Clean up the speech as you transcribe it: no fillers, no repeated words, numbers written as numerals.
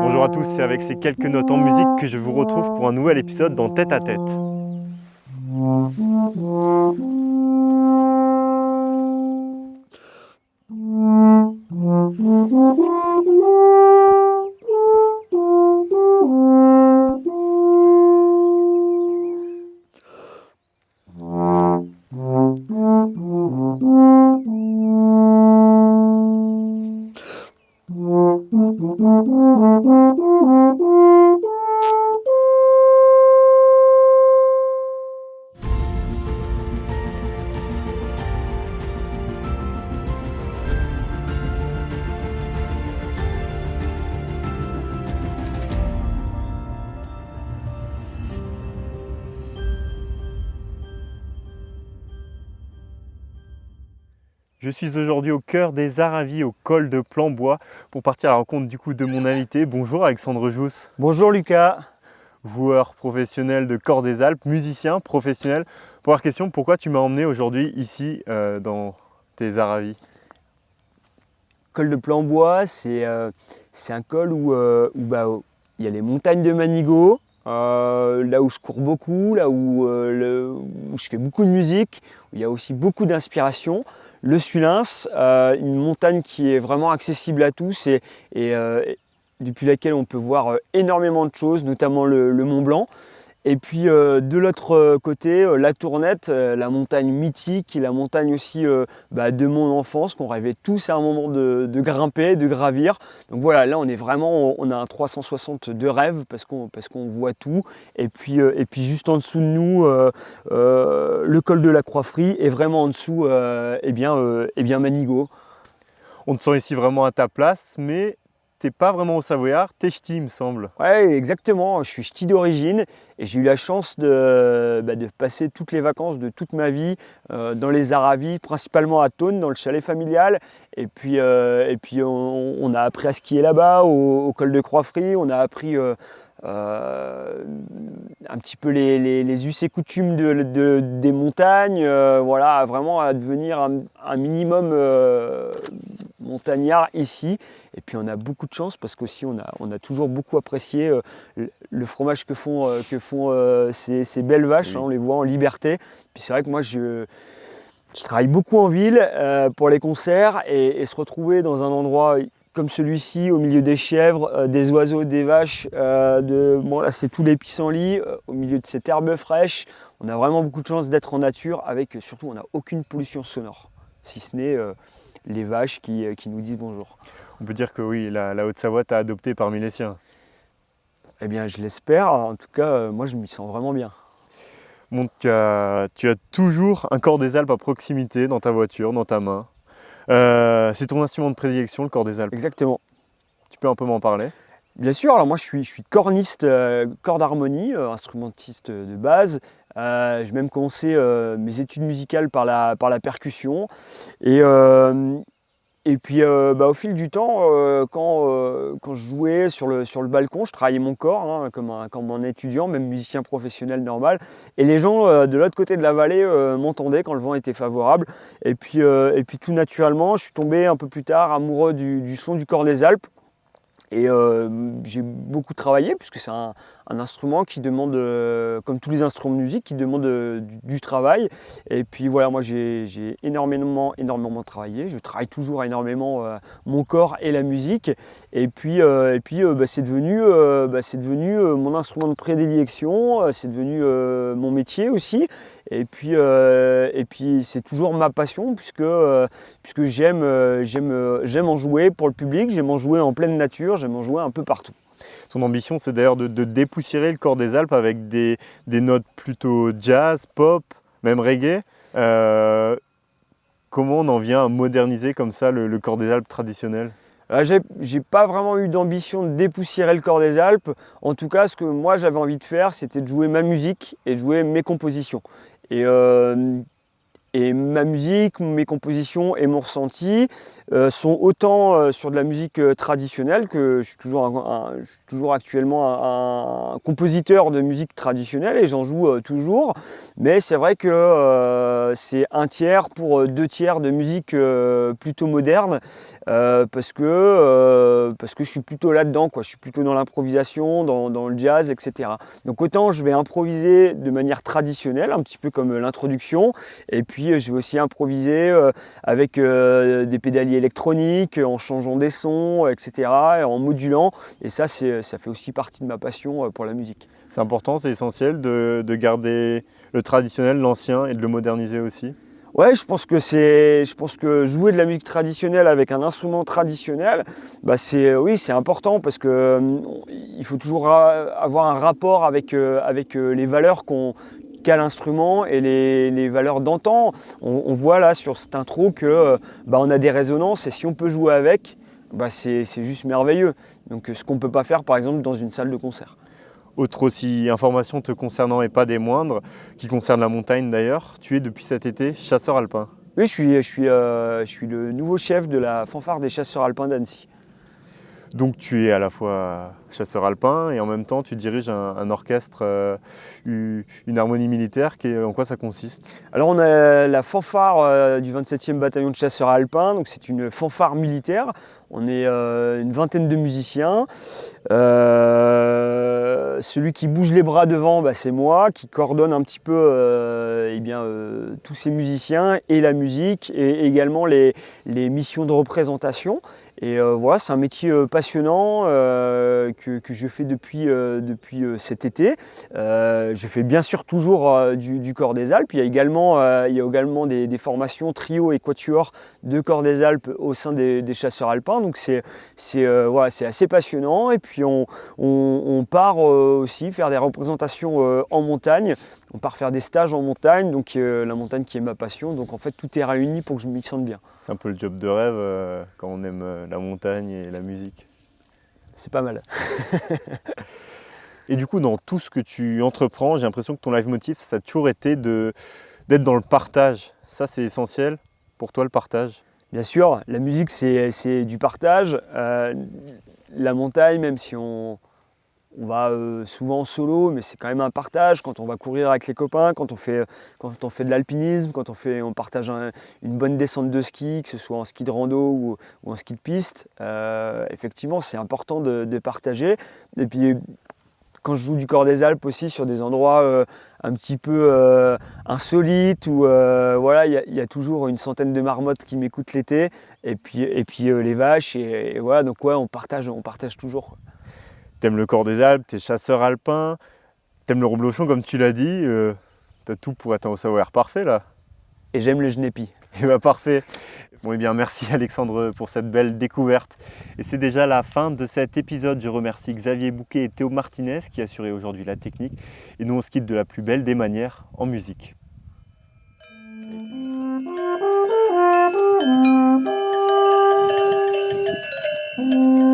Bonjour à tous, c'est avec ces quelques notes en musique que je vous retrouve pour un nouvel épisode dans Tête à Tête. Je suis aujourd'hui au cœur des Aravis, au col de Planbois, pour partir à la rencontre de mon invité. Bonjour Alexandre Jousse. Bonjour Lucas. Joueur professionnel de Cor des Alpes, musicien professionnel. Première question, pourquoi tu m'as emmené aujourd'hui ici dans tes Aravis? Col de Planbois, c'est un col où il y a les montagnes de Manigot, là où je cours beaucoup, là où je fais beaucoup de musique, où il y a aussi beaucoup d'inspiration. Le Sulins, une montagne qui est vraiment accessible à tous et depuis laquelle on peut voir énormément de choses, notamment le Mont Blanc. Et puis de l'autre côté, la Tournette, la montagne mythique, la montagne aussi de mon enfance, qu'on rêvait tous à un moment de grimper, de gravir. Donc voilà, là on a un 360 de rêve parce qu'on voit tout. Et puis juste en dessous de nous, le col de la Croix-Frie et vraiment en dessous, Manigot. On te sent ici vraiment à ta place, mais t'es pas vraiment au Savoyard, t'es ch'ti il me semble. Ouais, exactement, je suis ch'ti d'origine et j'ai eu la chance de passer toutes les vacances de toute ma vie dans les Aravis, principalement à Thônes, dans le chalet familial. Et puis on a appris à skier là-bas, au col de Croix-Frie, on a appris un petit peu les us et coutumes des montagnes, voilà, vraiment à devenir un minimum montagnard ici. Et puis on a beaucoup de chance parce qu'aussi on a toujours beaucoup apprécié le fromage que font ces belles vaches, Oui. on les voit en liberté. Puis c'est vrai que moi je travaille beaucoup en ville pour les concerts et se retrouver dans un endroit comme celui-ci, au milieu des chèvres, des oiseaux, des vaches, là c'est tout les pissenlits, au milieu de cette herbe fraîche. On a vraiment beaucoup de chance d'être en nature avec, surtout on n'a aucune pollution sonore, si ce n'est les vaches qui nous disent bonjour. On peut dire que oui, la Haute-Savoie t'a adopté parmi les siens. Eh bien je l'espère, en tout cas moi je m'y sens vraiment bien. Bon, tu as toujours un Cor des Alpes à proximité, dans ta voiture, dans ta main. C'est ton instrument de prédilection, le Cor des Alpes. Exactement. Tu peux un peu m'en parler? Bien sûr, alors moi je suis corniste, corde harmonie, instrumentiste de base. J'ai même commencé mes études musicales par la percussion. Et puis au fil du temps, quand je jouais sur le balcon, je travaillais mon corps comme un étudiant, même musicien professionnel normal. Et les gens de l'autre côté de la vallée m'entendaient quand le vent était favorable. Et puis tout naturellement, je suis tombé un peu plus tard amoureux du son du Cor des Alpes. Et j'ai beaucoup travaillé puisque c'est un instrument qui demande, comme tous les instruments de musique, qui demande du travail. Et puis voilà, moi j'ai énormément travaillé. Je travaille toujours énormément mon corps et la musique. Et puis c'est devenu mon instrument de prédilection. C'est devenu mon métier aussi. Et puis c'est toujours ma passion puisque j'aime en jouer pour le public, j'aime en jouer en pleine nature, j'aime en jouer un peu partout. Ton ambition, c'est d'ailleurs de dépoussiérer le Cor des Alpes avec des notes plutôt jazz, pop, même reggae. Comment on en vient à moderniser comme ça le Cor des Alpes traditionnel? J'ai pas vraiment eu d'ambition de dépoussiérer le Cor des Alpes. En tout cas, ce que moi j'avais envie de faire, c'était de jouer ma musique et de jouer mes compositions. Et Et ma musique, mes compositions et mon ressenti sont autant sur de la musique traditionnelle, que je suis toujours actuellement un compositeur de musique traditionnelle et j'en joue toujours. Mais c'est vrai que c'est un tiers pour deux tiers de musique plutôt moderne parce que je suis plutôt là-dedans, quoi. Je suis plutôt dans l'improvisation, dans le jazz, etc. Donc autant je vais improviser de manière traditionnelle, un petit peu comme l'introduction, et puis je vais aussi improviser avec des pédaliers électroniques, en changeant des sons, etc., et en modulant. Et ça fait aussi partie de ma passion pour la musique. C'est important, c'est essentiel de garder le traditionnel, l'ancien et de le moderniser aussi. Ouais, je pense que jouer de la musique traditionnelle avec un instrument traditionnel, bah oui, c'est important parce que il faut toujours avoir un rapport avec les valeurs qu'a l'instrument et les valeurs d'antan. On voit là sur cette intro que bah, on a des résonances et si on peut jouer avec, bah, c'est juste merveilleux. Donc ce qu'on ne peut pas faire par exemple dans une salle de concert. Autre aussi information te concernant et pas des moindres, qui concerne la montagne d'ailleurs, tu es depuis cet été chasseur alpin. Oui, je suis le nouveau chef de la fanfare des chasseurs alpins d'Annecy. Donc tu es à la fois chasseur alpin et en même temps tu diriges un orchestre, une harmonie militaire. En quoi ça consiste? Alors on a la fanfare du 27e bataillon de chasseurs alpins, donc c'est une fanfare militaire. On est une vingtaine de musiciens. Celui qui bouge les bras devant, bah, c'est moi, qui coordonne un petit peu tous ces musiciens et la musique et également les missions de représentation. Et voilà, c'est un métier passionnant que je fais depuis cet été. Je fais bien sûr toujours du Corps des Alpes. Il y a également des formations trio et quatuor de Corps des Alpes au sein des chasseurs alpins. Donc c'est assez passionnant. Et puis on part aussi faire des représentations en montagne. On part faire des stages en montagne, donc la montagne qui est ma passion. Donc en fait tout est réuni pour que je m'y sente bien. C'est un peu le job de rêve quand on aime la montagne et la musique. C'est pas mal. Et du coup, dans tout ce que tu entreprends, j'ai l'impression que ton leitmotiv, ça a toujours été d'être dans le partage. Ça, c'est essentiel pour toi, le partage? Bien sûr, la musique, c'est du partage. La montagne, même si on va souvent en solo, mais c'est quand même un partage. Quand on va courir avec les copains, quand on fait de l'alpinisme, quand on partage une bonne descente de ski, que ce soit en ski de rando ou en ski de piste, effectivement, c'est important de partager. Et puis, quand je joue du Corps des Alpes aussi sur des endroits un petit peu insolites où voilà, il y a toujours une centaine de marmottes qui m'écoutent l'été et puis les vaches et voilà, donc ouais, on partage toujours, quoi. T'aimes le Corps des Alpes, t'es chasseur alpin, t'aimes le reblochon comme tu l'as dit, t'as tout pour être un savoir parfait là. Et j'aime le genépi. Et bah parfait. Bon et bien merci Alexandre pour cette belle découverte. Et c'est déjà la fin de cet épisode. Je remercie Xavier Bouquet et Théo Martinez qui assuraient aujourd'hui la technique. Et nous on se quitte de la plus belle des manières, en musique. Thank you.